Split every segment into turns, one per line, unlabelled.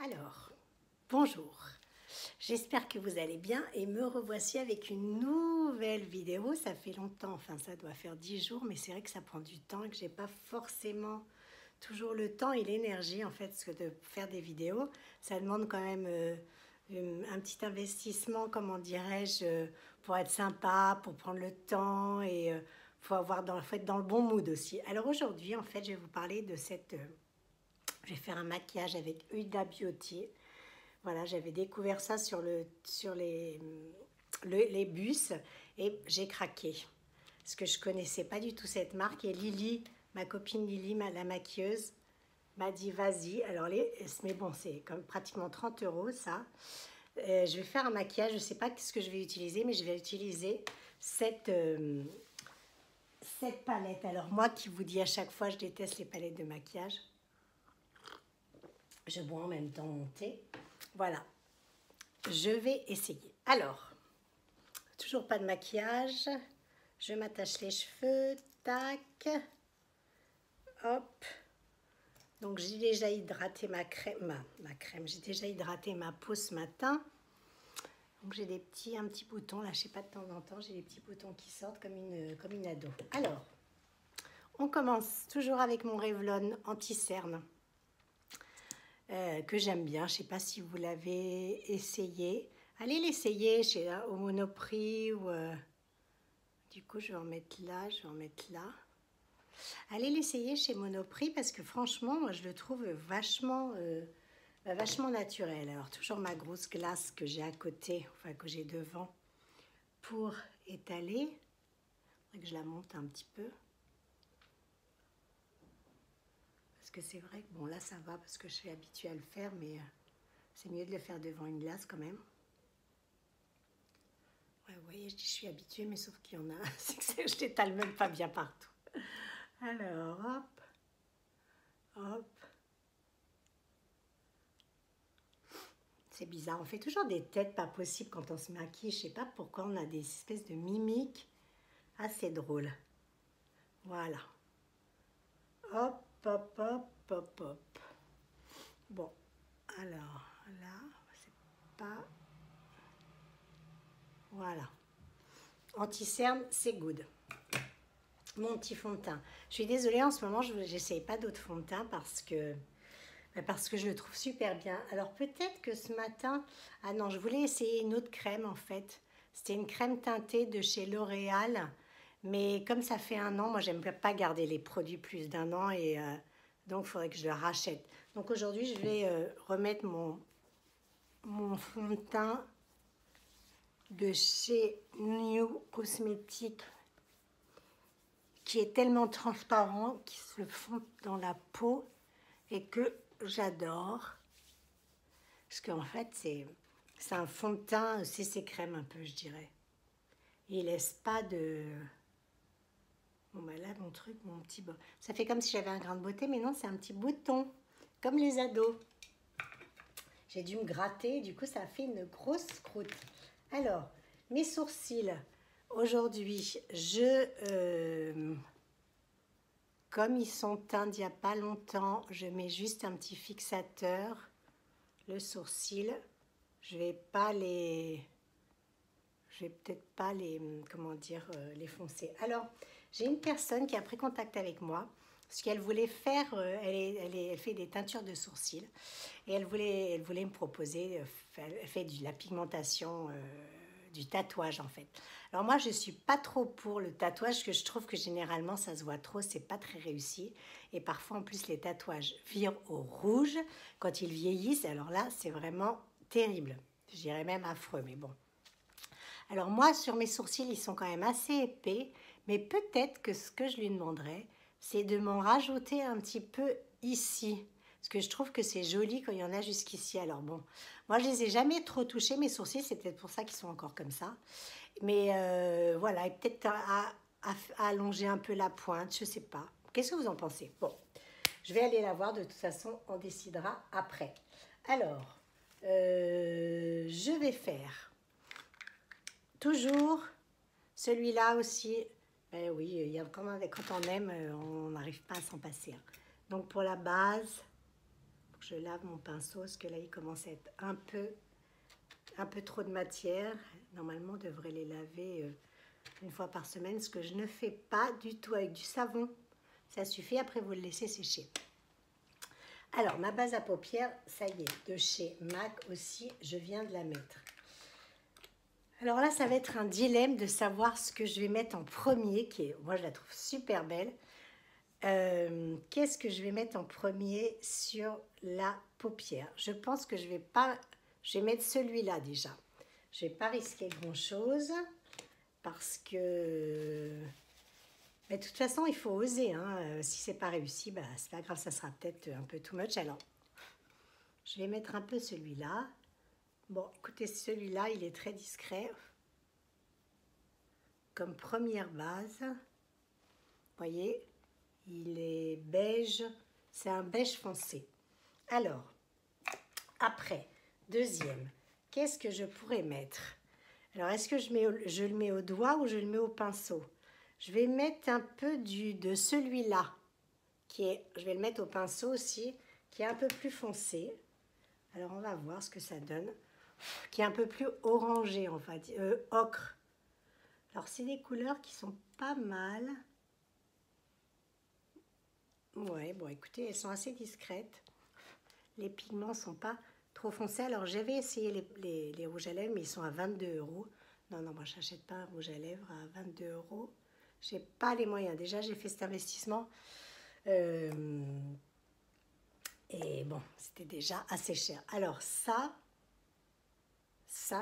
Alors, bonjour, j'espère que vous allez bien et me revoici avec une nouvelle vidéo. Ça fait longtemps, enfin ça doit faire 10 jours, mais c'est vrai que ça prend du temps et que j'ai pas forcément toujours le temps et l'énergie en fait, parce que de faire des vidéos, ça demande quand même un petit investissement, comment dirais-je, pour être sympa, pour prendre le temps et faut avoir faut être dans le bon mood aussi. Alors aujourd'hui, en fait, je vais vous parler de cette... je vais faire un maquillage avec Huda Beauty. Voilà, j'avais découvert ça sur les bus et j'ai craqué. Parce que je ne connaissais pas du tout cette marque. Et Lily, ma copine Lily, la maquilleuse, m'a dit vas-y. Alors, mais bon, c'est comme pratiquement 30 € ça. Je vais faire un maquillage, je ne sais pas ce que je vais utiliser, mais je vais utiliser cette palette. Alors moi qui vous dis à chaque fois, je déteste les palettes de maquillage. Je bois en même temps mon thé. Voilà, je vais essayer. Alors, toujours pas de maquillage. Je m'attache les cheveux. Tac. Hop. Donc, j'ai déjà hydraté ma crème. J'ai déjà hydraté ma peau ce matin. Donc, j'ai un petit bouton. Là, je sais pas, de temps en temps, j'ai des petits boutons qui sortent comme une ado. Alors, on commence toujours avec mon Revlon anti-cerne. Que j'aime bien. Je ne sais pas si vous l'avez essayé. Allez l'essayer au Monoprix ou du coup je vais en mettre là, je vais en mettre là. Allez l'essayer chez Monoprix parce que franchement moi je le trouve vachement naturel. Alors toujours ma grosse glace que j'ai à côté, enfin que j'ai devant pour étaler. Que je la monte un petit peu. Parce que c'est vrai que bon là ça va parce que je suis habituée à le faire, mais c'est mieux de le faire devant une glace quand même. Ouais, vous voyez, je dis je suis habituée, mais sauf qu'il y en a, c'est que je l'étale même pas bien partout. Alors, hop, hop. C'est bizarre, on fait toujours des têtes pas possibles quand on se maquille. Je sais pas pourquoi on a des espèces de mimiques assez drôles. Voilà. Hop, hop, hop, hop, hop. Bon, alors là, c'est pas... Voilà. Anti-cerne, c'est good. Mon petit fond de teint. Je suis désolée, en ce moment, je n'essaye pas d'autres fonds de teint parce que je le trouve super bien. Alors peut-être que ce matin... Ah non, je voulais essayer une autre crème en fait. C'était une crème teintée de chez L'Oréal. Mais comme ça fait 1 an, moi j'aime pas garder les produits plus d'1 an. Et donc il faudrait que je le rachète. Donc aujourd'hui je vais remettre mon fond de teint de chez New Cosmetics, qui est tellement transparent, qui se fond dans la peau et que j'adore. Parce qu'en fait, c'est un fond de teint CC crème un peu, je dirais. Et il laisse pas de... Bon, bah là, mon truc, mon petit... Ça fait comme si j'avais un grain de beauté, mais non, c'est un petit bouton. Comme les ados. J'ai dû me gratter, du coup, ça a fait une grosse croûte. Alors, mes sourcils. Aujourd'hui, comme ils sont teints d'il n'y a pas longtemps, je mets juste un petit fixateur. Le sourcil, je vais peut-être pas comment dire, les foncer. Alors, j'ai une personne qui a pris contact avec moi parce qu'elle voulait faire, elle fait des teintures de sourcils et elle voulait me proposer, elle fait de la pigmentation, du tatouage en fait. Alors moi, je suis pas trop pour le tatouage parce que je trouve que généralement ça se voit trop, c'est pas très réussi. Et parfois en plus les tatouages virent au rouge quand ils vieillissent. Alors là, c'est vraiment terrible. Je dirais même affreux, mais bon. Alors moi, sur mes sourcils, ils sont quand même assez épais, mais peut-être que ce que je lui demanderais, c'est de m'en rajouter un petit peu ici. Parce que je trouve que c'est joli quand il y en a jusqu'ici. Alors bon, moi je les ai jamais trop touchés, mes sourcils, c'est peut-être pour ça qu'ils sont encore comme ça. Mais voilà, et peut-être à allonger un peu la pointe, je sais pas. Qu'est-ce que vous en pensez? Bon, je vais aller la voir, de toute façon, on décidera après. Alors, je vais faire toujours celui-là aussi. Ben oui, quand on aime, on n'arrive pas à s'en passer. Donc pour la base, je je lave mon pinceau parce que là, il commence à être un peu trop de matière. Normalement, on devrait les laver une fois par semaine, ce que je ne fais pas du tout avec du savon. Ça suffit, après vous le laissez sécher. Alors, ma base à paupières, ça y est, de chez MAC aussi, je viens de la mettre. Alors là, ça va être un dilemme de savoir ce que je vais mettre en premier, qui est, moi je la trouve super belle. Qu'est-ce que je vais mettre en premier sur la paupière? Je pense que je vais mettre celui-là déjà. Je vais pas risquer grand-chose parce que... Mais de toute façon, il faut oser. Hein. Si c'est pas réussi, bah, c'est pas grave, ça sera peut-être un peu too much. Alors, je vais mettre un peu celui-là. Bon, écoutez, celui-là, il est très discret. Comme première base, vous voyez, il est beige, c'est un beige foncé. Alors, après, deuxième, qu'est-ce que je pourrais mettre? Alors, est-ce que je le mets au doigt ou je le mets au pinceau? Je vais mettre un peu de celui-là, je vais le mettre au pinceau aussi, qui est un peu plus foncé. Alors, on va voir ce que ça donne. Qui est un peu plus orangé, on va dire, ocre. Alors, c'est des couleurs qui sont pas mal. Ouais, bon, écoutez, elles sont assez discrètes. Les pigments sont pas trop foncés. Alors, j'avais essayé les rouges à lèvres, mais ils sont à 22 €. Non, non, moi, je n'achète pas un rouge à lèvres à 22 €. Je n'ai pas les moyens. Déjà, j'ai fait cet investissement. Et bon, c'était déjà assez cher. Alors, ça,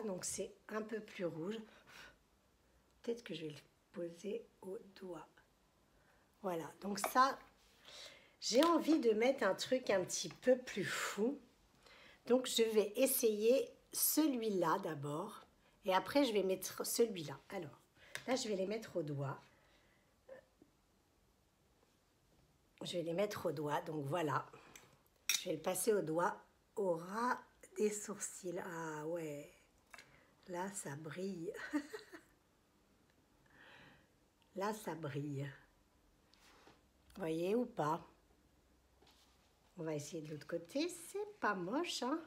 donc, c'est un peu plus rouge. Peut-être que je vais le poser au doigt. Voilà, donc ça, j'ai envie de mettre un truc un petit peu plus fou. Donc, je vais essayer celui-là d'abord. Et après, je vais mettre celui-là. Alors, là, je vais les mettre au doigt. Je vais les mettre au doigt, donc voilà. Je vais le passer au doigt, au ras des sourcils. Ah ouais, là, ça brille. Là, ça brille. Vous voyez ou pas? On va essayer de l'autre côté. C'est pas moche, hein?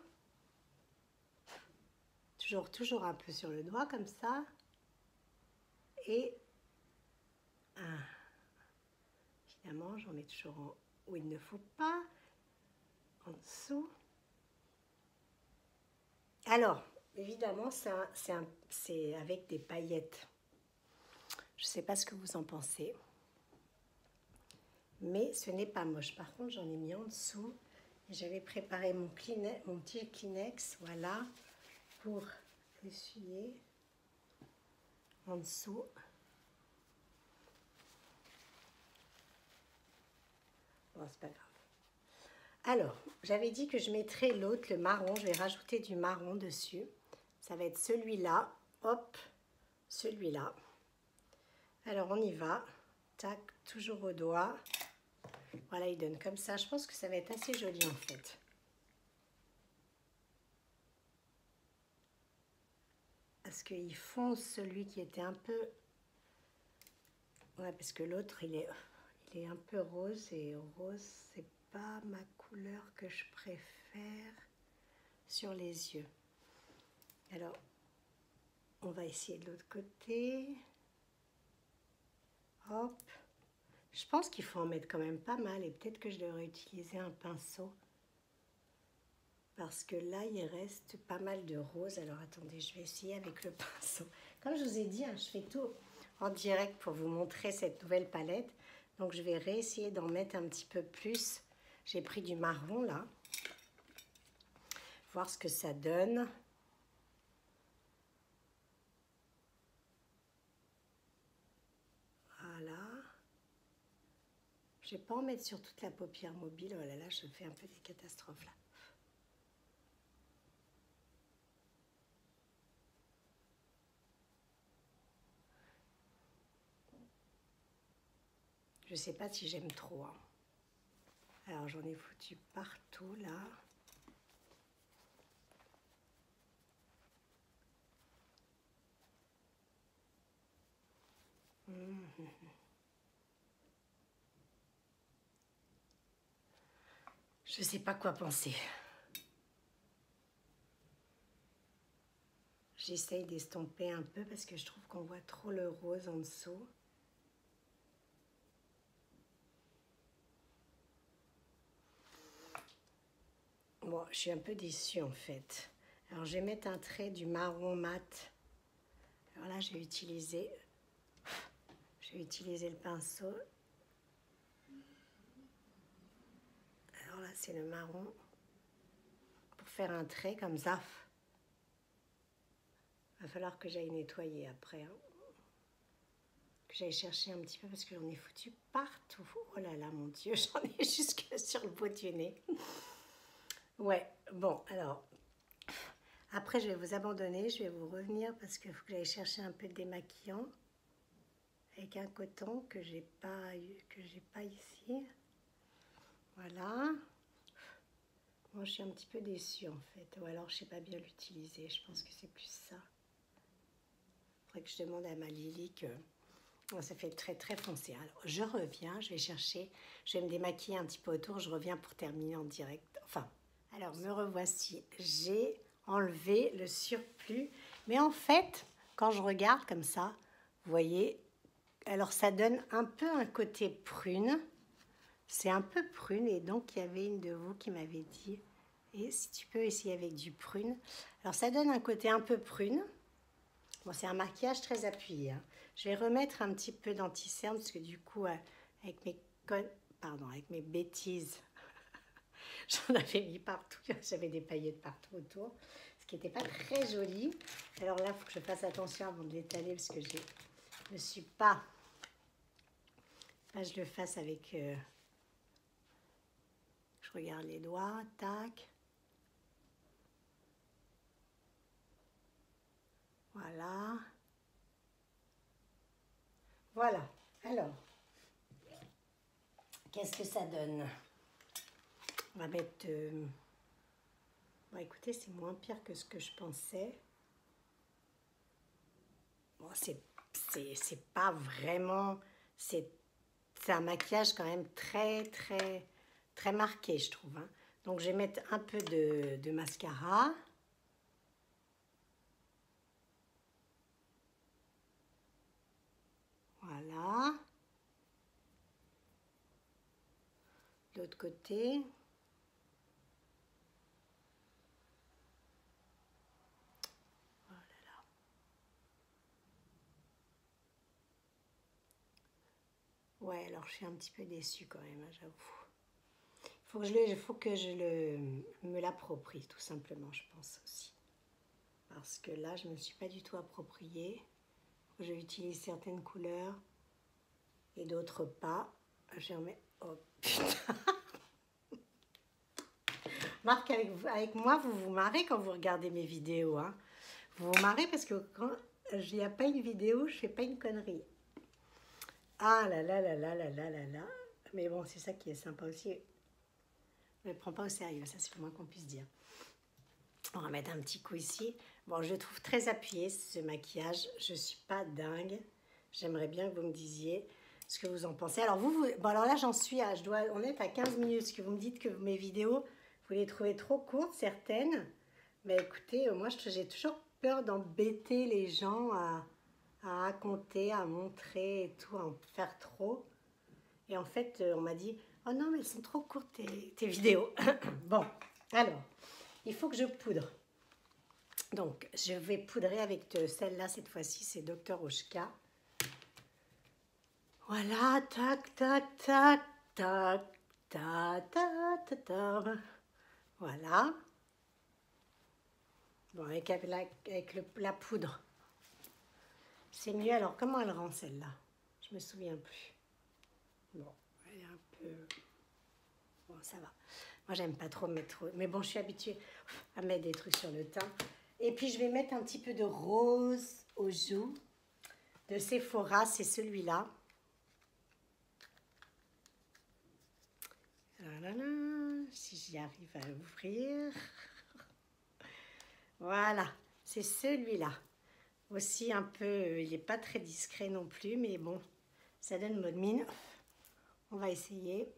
Toujours un peu sur le doigt, comme ça. Et... évidemment, j'en mets toujours où il ne faut pas. En dessous. Alors, évidemment, c'est avec des paillettes. Je ne sais pas ce que vous en pensez. Mais ce n'est pas moche. Par contre, j'en ai mis en dessous. J'avais préparé mon petit Kleenex, voilà, pour essuyer en dessous. Bon, c'est pas grave. Alors, j'avais dit que je mettrais l'autre, le marron. Je vais rajouter du marron dessus. Ça va être celui-là. Hop, celui-là. Alors, on y va. Tac, toujours au doigt. Voilà, il donne comme ça. Je pense que ça va être assez joli en fait. Parce qu'il fonce celui qui était un peu... Ouais, parce que l'autre, il est un peu rose. Et rose, c'est pas ma couleur que je préfère sur les yeux. Alors, on va essayer de l'autre côté. Hop. Je pense qu'il faut en mettre quand même pas mal. Et peut-être que je devrais utiliser un pinceau. Parce que là, il reste pas mal de rose. Alors, attendez, je vais essayer avec le pinceau. Comme je vous ai dit, hein, je fais tout en direct pour vous montrer cette nouvelle palette. Donc, je vais réessayer d'en mettre un petit peu plus. J'ai pris du marron, là. Voir ce que ça donne. Voilà. Je ne vais pas en mettre sur toute la paupière mobile. Oh là là, je fais un peu des catastrophes, là. Je ne sais pas si j'aime trop. Hein. Alors, j'en ai foutu partout, là. Je sais pas quoi penser. J'essaye d'estomper un peu parce que je trouve qu'on voit trop le rose en dessous. Bon, je suis un peu déçue en fait. Alors, je vais mettre un trait du marron mat. Alors là, j'ai utilisé le pinceau. Alors là, c'est le marron. Pour faire un trait comme ça. Il va falloir que j'aille nettoyer après. Hein. Que j'aille chercher un petit peu parce que j'en ai foutu partout. Oh là là, mon Dieu, j'en ai jusque sur le bout du nez. Ouais, bon, alors... Après, je vais vous abandonner, je vais vous revenir parce qu'il faut que j'aille chercher un peu de démaquillant avec un coton que j'ai pas ici. Voilà. Moi, je suis un petit peu déçue en fait. Ou alors, je sais pas bien l'utiliser. Je pense que c'est plus ça. Il faudrait que je demande à ma Lily que ça fait très très foncé. Alors, je reviens, je vais chercher, je vais me démaquiller un petit peu autour. Je reviens pour terminer en direct. Enfin, alors me revoici. J'ai enlever le surplus. Mais en fait, quand je regarde comme ça, vous voyez, alors ça donne un peu un côté prune. C'est un peu prune et donc il y avait une de vous qui m'avait dit, et si tu peux essayer avec du prune. Alors ça donne un côté un peu prune. Bon, c'est un maquillage très appuyé. Hein. Je vais remettre un petit peu d'anti-cerne parce que du coup, avec avec mes bêtises, j'en avais mis partout. J'avais des paillettes partout autour. Qui n'était pas très joli. Alors là, il faut que je fasse attention avant de l'étaler parce que je ne suis pas... je le fasse avec... je regarde les doigts, tac. Voilà. Voilà. Alors, qu'est-ce que ça donne? On va mettre... Bon, écoutez, c'est moins pire que ce que je pensais. Bon, c'est pas vraiment... C'est un maquillage quand même très, très, très marqué, je trouve. Hein. Donc, je vais mettre un peu de mascara. Voilà. De l'autre côté. Ouais, alors je suis un petit peu déçue quand même, hein, j'avoue. Il faut que me l'approprie, tout simplement, je pense aussi. Parce que là, je ne me suis pas du tout appropriée. Je utilise certaines couleurs et d'autres pas. Je remets... Oh putain. Marc, avec moi, vous vous marrez quand vous regardez mes vidéos. Hein. Vous vous marrez parce que quand il n'y a pas une vidéo, je ne fais pas une connerie. Ah là là là là là là là là. Mais bon, c'est ça qui est sympa aussi. Je ne le prends pas au sérieux, ça c'est le moins qu'on puisse dire. On va mettre un petit coup ici. Bon, je le trouve très appuyé ce maquillage. Je ne suis pas dingue. J'aimerais bien que vous me disiez ce que vous en pensez. Alors bon alors là j'en suis à, on est à 15 minutes. Parce que vous me dites que mes vidéos, vous les trouvez trop courtes certaines. Mais écoutez, moi j'ai toujours peur d'embêter les gens à raconter, à montrer et tout, à en faire trop. Et en fait, on m'a dit, oh non, mais elles sont trop courtes tes vidéos. Bon, alors, il faut que je poudre. Donc, je vais poudrer avec celle-là, cette fois-ci, c'est Dr. Oshka. Voilà, tac, tac, tac, tac, tac, tac, tac, tac. Voilà. Bon, avec la poudre. C'est mieux. Alors, comment elle rend celle-là? Je me souviens plus. Bon, elle est un peu... Bon, ça va. Moi, j'aime pas trop mettre... Mais bon, je suis habituée à mettre des trucs sur le teint. Et puis, je vais mettre un petit peu de rose aux joues. De Sephora, c'est celui-là. Voilà, si j'y arrive à l'ouvrir. Voilà, c'est celui-là. Aussi un peu... il n'est pas très discret non plus, mais bon, ça donne bonne mine. On va essayer.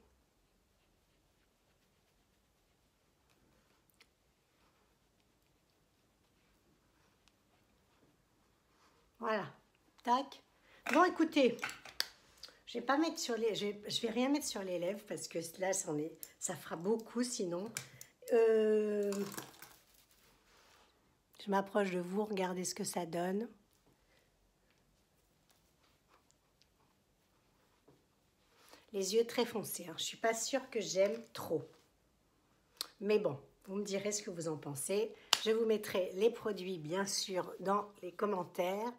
Voilà. Tac. Bon, écoutez, je vais pas mettre sur les, je vais rien mettre sur les lèvres parce que là, ça fera beaucoup sinon. Je m'approche de vous, regardez ce que ça donne. Les yeux très foncés, hein. Je suis pas sûre que j'aime trop. Mais bon, vous me direz ce que vous en pensez. Je vous mettrai les produits, bien sûr, dans les commentaires.